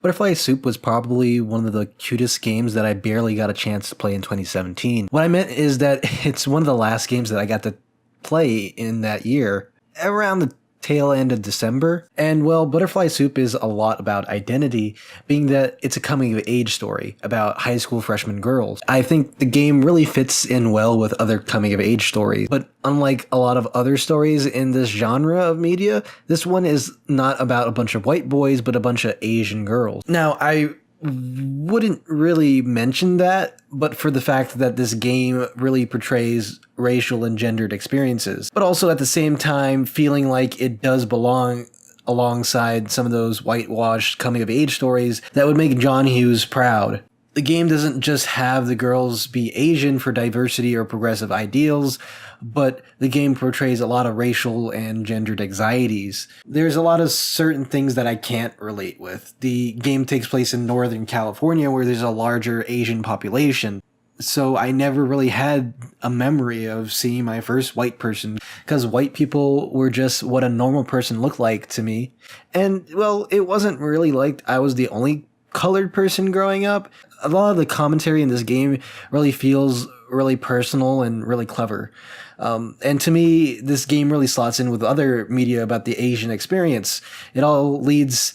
Butterfly Soup was probably one of the cutest games that I barely got a chance to play in 2017. What I meant is that it's one of the last games that I got to play in that year, around the tail end of December. And well, Butterfly Soup is a lot about identity, being that it's a coming of age story about high school freshman girls. I think the game really fits in well with other coming of age stories, but unlike a lot of other stories in this genre of media, this one is not about a bunch of white boys, but a bunch of Asian girls. Now, I wouldn't really mention that, but for the fact that this game really portrays racial and gendered experiences, but also at the same time feeling like it does belong alongside some of those whitewashed coming-of-age stories that would make John Hughes proud. The game doesn't just have the girls be Asian for diversity or progressive ideals, but the game portrays a lot of racial and gendered anxieties. There's a lot of certain things that I can't relate with. The game takes place in Northern California, where there's a larger Asian population. So I never really had a memory of seeing my first white person, because white people were just what a normal person looked like to me. And, well, it wasn't really like I was the only colored person growing up. A lot of the commentary in this game really feels really personal and really clever. And to me, this game really slots in with other media about the Asian experience. It all reads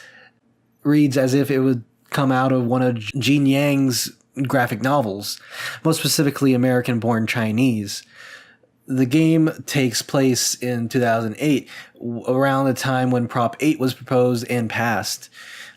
as if it would come out of one of Gene Yang's graphic novels, most specifically American-Born Chinese. The game takes place in 2008, around the time when Prop 8 was proposed and passed.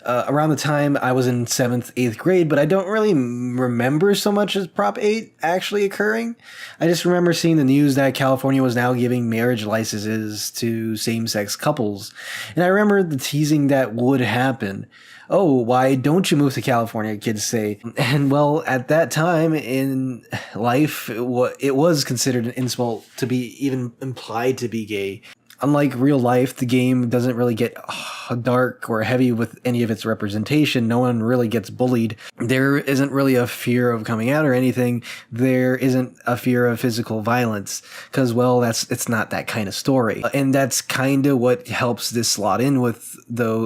Around the time I was in 7th, 8th grade, but I don't really remember so much as Prop 8 actually occurring. I just remember seeing the news that California was now giving marriage licenses to same-sex couples. And I remember the teasing that would happen. Oh, why don't you move to California, kids say. And well, at that time in life, it was considered an insult to be even implied to be gay. Unlike real life, the game doesn't really get dark or heavy with any of its representation. No one really gets bullied. There isn't really a fear of coming out or anything. There isn't a fear of physical violence, because, well, it's not that kind of story. And that's kind of what helps this slot in with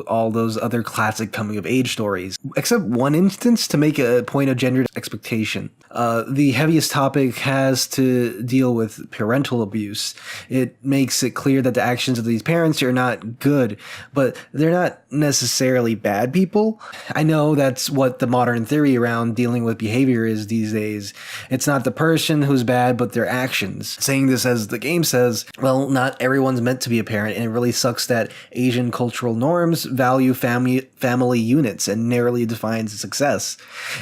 all those other classic coming-of-age stories. Except one instance to make a point of gender expectation. The heaviest topic has to deal with parental abuse. It makes it clear that the actions of these parents are not good, but they're not necessarily bad people. I know that's what the modern theory around dealing with behavior is these days. It's not the person who's bad, but their actions. Saying this as the game says, well, not everyone's meant to be a parent, and it really sucks that Asian cultural norms value family units and narrowly defines success.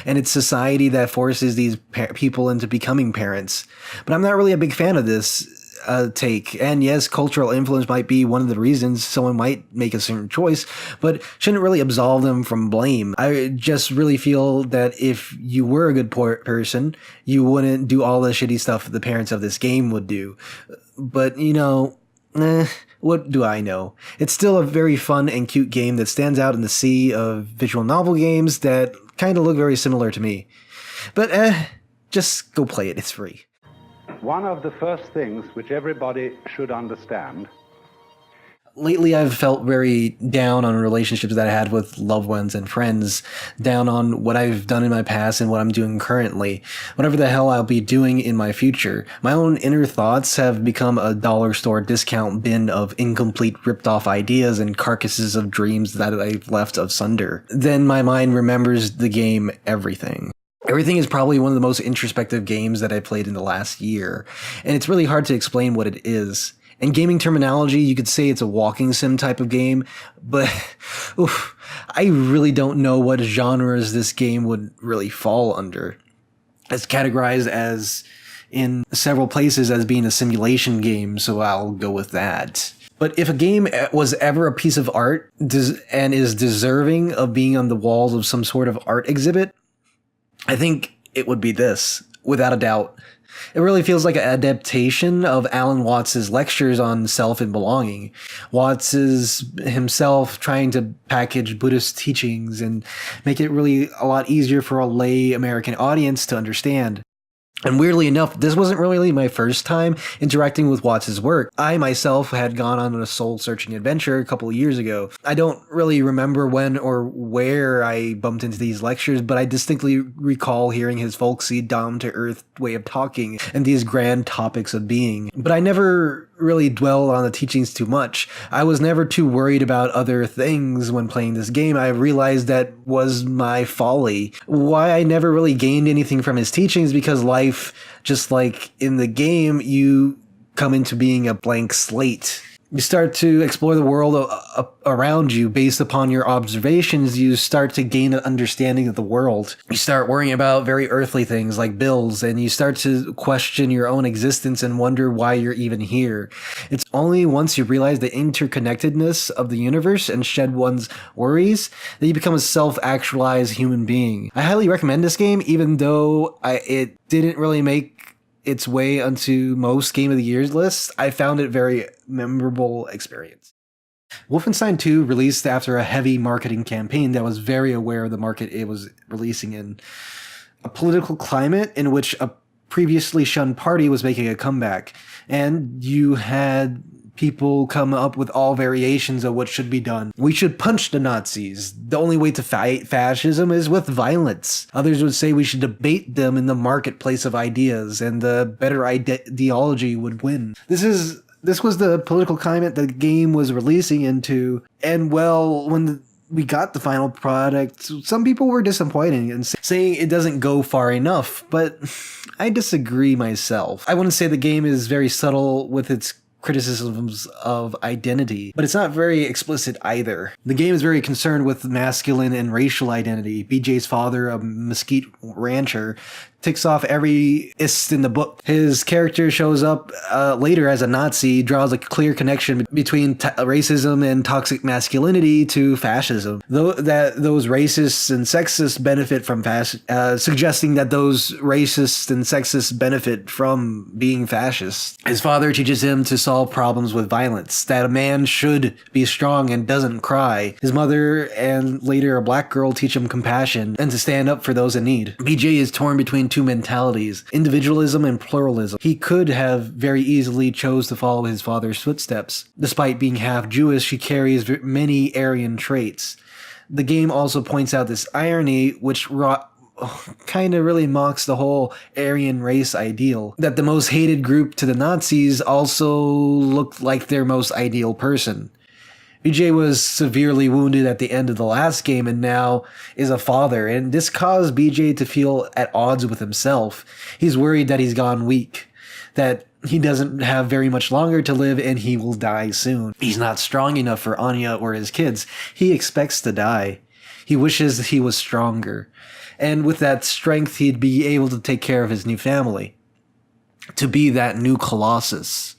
And it's society that forces these people into becoming parents. But I'm not really a big fan of this take. And yes, cultural influence might be one of the reasons someone might make a certain choice, but shouldn't really absolve them from blame. I just really feel that if you were a good person, you wouldn't do all the shitty stuff the parents of this game would do. But, what do I know? It's still a very fun and cute game that stands out in the sea of visual novel games that kind of look very similar to me. But, just go play it. It's free. One of the first things which everybody should understand. Lately, I've felt very down on relationships that I had with loved ones and friends, down on what I've done in my past and what I'm doing currently, whatever the hell I'll be doing in my future. My own inner thoughts have become a dollar store discount bin of incomplete ripped off ideas and carcasses of dreams that I've left asunder. Then my mind remembers the game Everything. Everything is probably one of the most introspective games that I played in the last year, and it's really hard to explain what it is. In gaming terminology, you could say it's a walking sim type of game, but I really don't know what genres this game would really fall under. It's categorized as in several places as being a simulation game, so I'll go with that. But if a game was ever a piece of art and is deserving of being on the walls of some sort of art exhibit, I think it would be this, without a doubt. It really feels like an adaptation of Alan Watts' lectures on self and belonging. Watts is himself trying to package Buddhist teachings and make it really a lot easier for a lay American audience to understand. And weirdly enough, this wasn't really my first time interacting with Watts' work. I myself had gone on a soul-searching adventure a couple of years ago. I don't really remember when or where I bumped into these lectures, but I distinctly recall hearing his folksy, down-to-earth way of talking and these grand topics of being. But I never really dwelled on the teachings too much. I was never too worried about other things when playing this game. I realized that was my folly. Why I never really gained anything from his teachings, because life, just like in the game, you come into being a blank slate. You start to explore the world around you based upon your observations. You start to gain an understanding of the world. You start worrying about very earthly things like bills, and you start to question your own existence and wonder why you're even here. It's only once you realize the interconnectedness of the universe and shed one's worries that you become a self-actualized human being. I highly recommend this game, even though it didn't really make its way onto most Game of the Year's lists. I found it very memorable experience. Wolfenstein II released after a heavy marketing campaign that was very aware of the market it was releasing in. A political climate in which a previously shunned party was making a comeback, and you had people come up with all variations of what should be done. We should punch the Nazis. The only way to fight fascism is with violence. Others would say we should debate them in the marketplace of ideas, and the better ideology would win. This was the political climate the game was releasing into, and well, when we got the final product, some people were disappointed and saying it doesn't go far enough, but I disagree myself. I wouldn't say the game is very subtle with its criticisms of identity, but it's not very explicit either. The game is very concerned with masculine and racial identity. BJ's father, a mesquite rancher, ticks off every ist in the book. His character shows up later as a Nazi, draws a clear connection between racism and toxic masculinity to fascism. Though that those racists and sexists benefit from suggesting that those racists and sexists benefit from being fascists. His father teaches him to solve problems with violence, that a man should be strong and doesn't cry. His mother and later a black girl teach him compassion and to stand up for those in need. BJ is torn between two mentalities, individualism and pluralism. He could have very easily chose to follow his father's footsteps. Despite being half Jewish, he carries many Aryan traits. The game also points out this irony, which kind of really mocks the whole Aryan race ideal, that the most hated group to the Nazis also looked like their most ideal person. BJ was severely wounded at the end of the last game and now is a father, and this caused BJ to feel at odds with himself. He's worried that he's gone weak, that he doesn't have very much longer to live and he will die soon. He's not strong enough for Anya or his kids. He expects to die. He wishes he was stronger. And with that strength, he'd be able to take care of his new family. To be that new Colossus.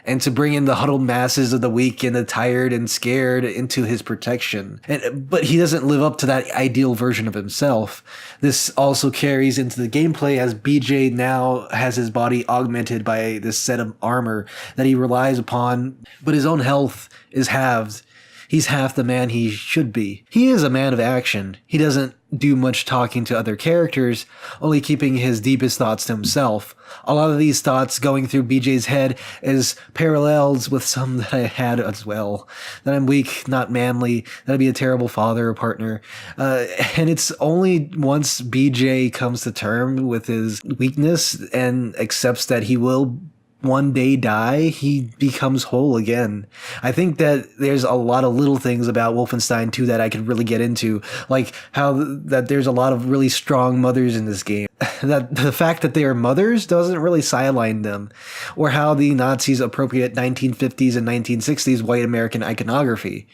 And to bring in the huddled masses of the weak and the tired and scared into his protection. But he doesn't live up to that ideal version of himself. This also carries into the gameplay as BJ now has his body augmented by this set of armor that he relies upon, but his own health is halved. He's half the man he should be. He is a man of action. He doesn't do much talking to other characters, only keeping his deepest thoughts to himself. A lot of these thoughts going through BJ's head is parallels with some that I had as well. That I'm weak, not manly, that I'd be a terrible father or partner. And it's only once BJ comes to terms with his weakness and accepts that he will one day die, he becomes whole again. I think that there's a lot of little things about Wolfenstein 2 that I could really get into, like how that there's a lot of really strong mothers in this game. That the fact that they are mothers doesn't really sideline them, or how the Nazis appropriate 1950s and 1960s white American iconography,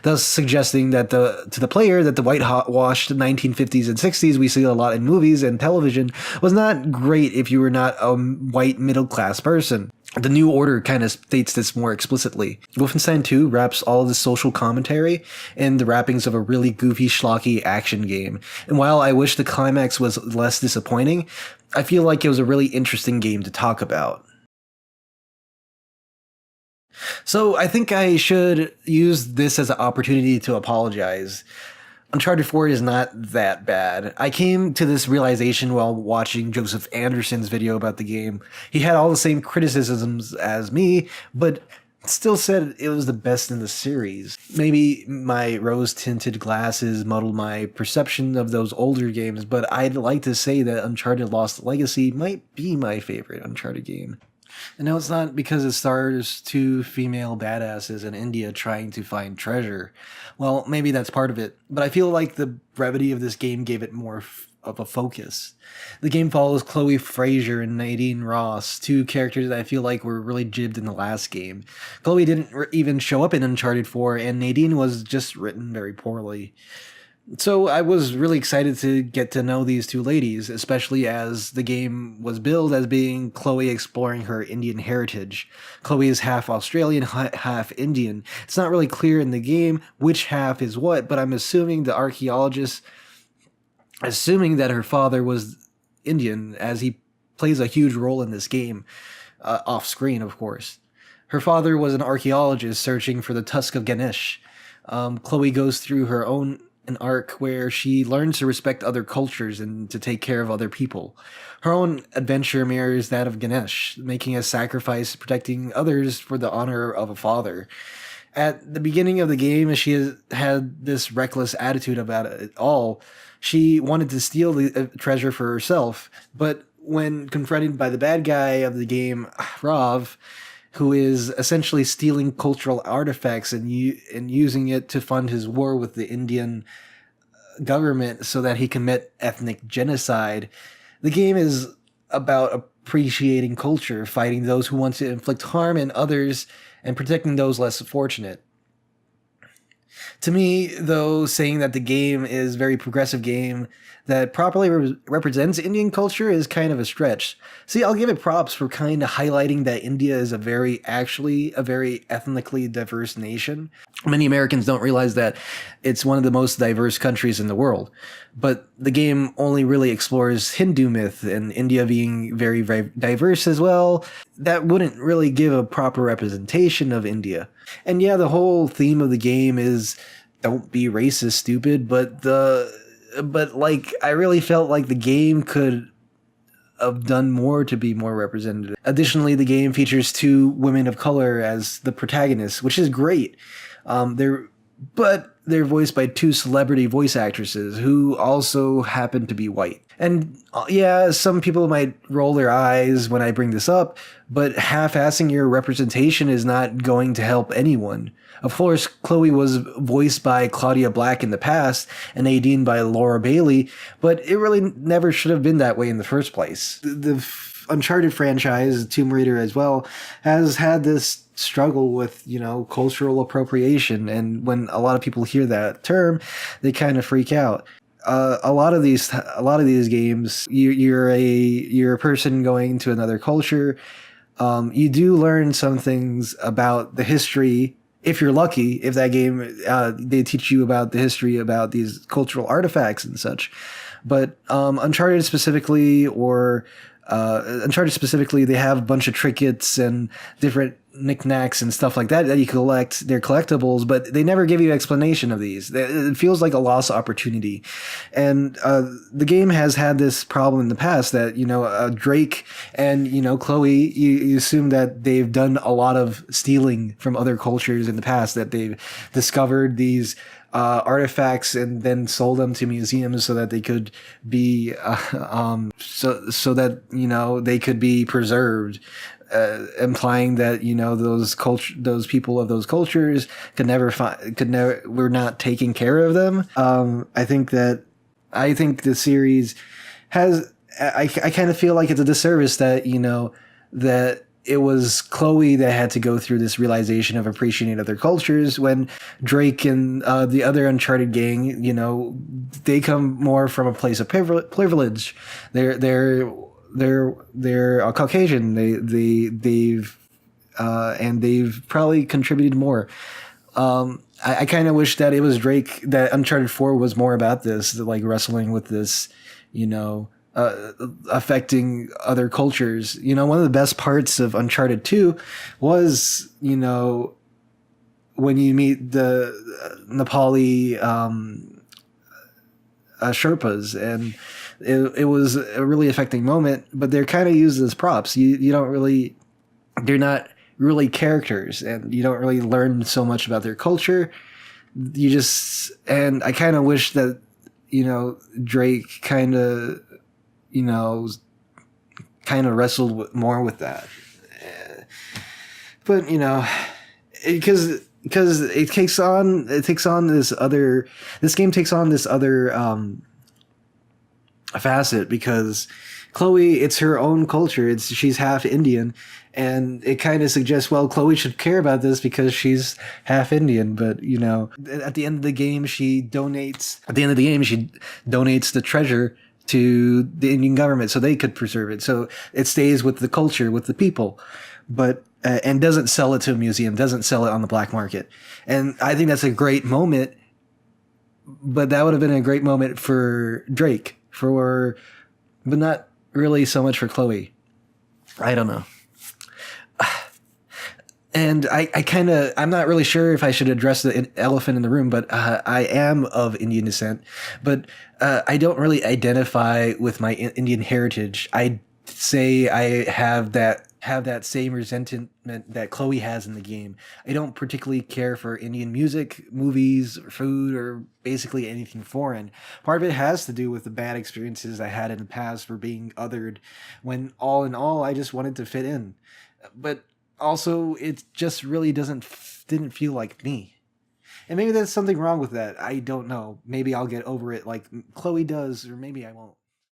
thus suggesting that to the player that the whitewashed 1950s and 60s we see a lot in movies and television was not great if you were not a white middle class person. The New Order kind of states this more explicitly. Wolfenstein 2 wraps all of the social commentary in the wrappings of a really goofy, schlocky action game. And while I wish the climax was less disappointing, I feel like it was a really interesting game to talk about. So I think I should use this as an opportunity to apologize. Uncharted 4 is not that bad. I came to this realization while watching Joseph Anderson's video about the game. He had all the same criticisms as me, but still said it was the best in the series. Maybe my rose-tinted glasses muddled my perception of those older games, but I'd like to say that Uncharted Lost Legacy might be my favorite Uncharted game. And no, it's not because it stars two female badasses in India trying to find treasure. Well, maybe that's part of it, but I feel like the brevity of this game gave it more of a focus. The game follows Chloe Fraser and Nadine Ross, two characters that I feel like were really jibbed in the last game. Chloe didn't even show up in Uncharted 4, and Nadine was just written very poorly. So I was really excited to get to know these two ladies, especially as the game was billed as being Chloe exploring her Indian heritage. Chloe is half Australian, half Indian. It's not really clear in the game which half is what, but I'm assuming the archaeologist, assuming that her father was Indian, as he plays a huge role in this game, off screen, of course. Her father was an archaeologist searching for the tusk of Ganesh. Chloe goes through her own an arc where she learns to respect other cultures and to take care of other people. Her own adventure mirrors that of Ganesh, making a sacrifice protecting others for the honor of a father. At the beginning of the game, she has had this reckless attitude about it all. She wanted to steal the treasure for herself, but when confronted by the bad guy of the game, Rav, who is essentially stealing cultural artifacts and using it to fund his war with the Indian government so that he can commit ethnic genocide. The game is about appreciating culture, fighting those who want to inflict harm in others, and protecting those less fortunate. To me, though, saying that the game is a very progressive game that properly represents Indian culture is kind of a stretch. See, I'll give it props for kind of highlighting that India is actually a very ethnically diverse nation. Many Americans don't realize that it's one of the most diverse countries in the world. But the game only really explores Hindu myth, and India being very, very diverse as well, that wouldn't really give a proper representation of India. And yeah, the whole theme of the game is don't be racist, stupid, but I really felt like the game could have done more to be more representative. Additionally, the game features two women of color as the protagonists, which is great. They're voiced by two celebrity voice actresses who also happen to be white. And yeah, some people might roll their eyes when I bring this up, but half-assing your representation is not going to help anyone. Of course, Chloe was voiced by Claudia Black in the past, and Nadine by Laura Bailey, but it really never should have been that way in the first place. The Uncharted franchise, Tomb Raider as well, has had this struggle with, cultural appropriation, and when a lot of people hear that term, they kind of freak out. A lot of these games, you're a person going to another culture. You do learn some things about the history. If you're lucky, if that game, they teach you about the history, about these cultural artifacts and such. But Uncharted specifically, they have a bunch of trinkets and different knickknacks and stuff like that you collect. They're collectibles, but they never give you explanation of these. It feels like a lost opportunity. And the game has had this problem in the past that, Drake and, Chloe, you assume that they've done a lot of stealing from other cultures in the past, that they've discovered these artifacts and then sold them to museums so that they could be so that they could be preserved, implying that those people of those cultures we're not taking care of them. I think the series has. I kind of feel like it's a disservice that that it was Chloe that had to go through this realization of appreciating other cultures, when Drake and the other Uncharted gang, they come more from a place of privilege. They're Caucasian. They've probably contributed more. I kind of wish that it was Drake, that Uncharted 4 was more about this, like wrestling with this, affecting other cultures. One of the best parts of Uncharted 2 was, when you meet the Nepali Sherpas, and it was a really affecting moment. But they're kind of used as props. You don't really, they're not really characters, and you don't really learn so much about their culture. You just, and I kind of wish that, Drake kind of, wrestled more with that. But because this game takes on this other facet, because Chloe, it's her own culture. She's half Indian, and it kind of suggests, well, Chloe should care about this because she's half Indian. But at the end of the game, she donates. At the end of the game, she donates the treasure to the Indian government so they could preserve it. So it stays with the culture, with the people, but and doesn't sell it to a museum, doesn't sell it on the black market. And I think that's a great moment. But that would have been a great moment for Drake, but not really so much for Chloe. I don't know. And I'm not really sure if I should address the elephant in the room, but I am of Indian descent, but I don't really identify with my Indian heritage. I say I have that same resentment that Chloe has in the game. I don't particularly care for Indian music, movies, food, or basically anything foreign. Part of it has to do with the bad experiences I had in the past for being othered, when all in all, I just wanted to fit in. But also, it just really didn't feel like me. And maybe there's something wrong with that. I don't know. Maybe I'll get over it like Chloe does, or maybe I won't.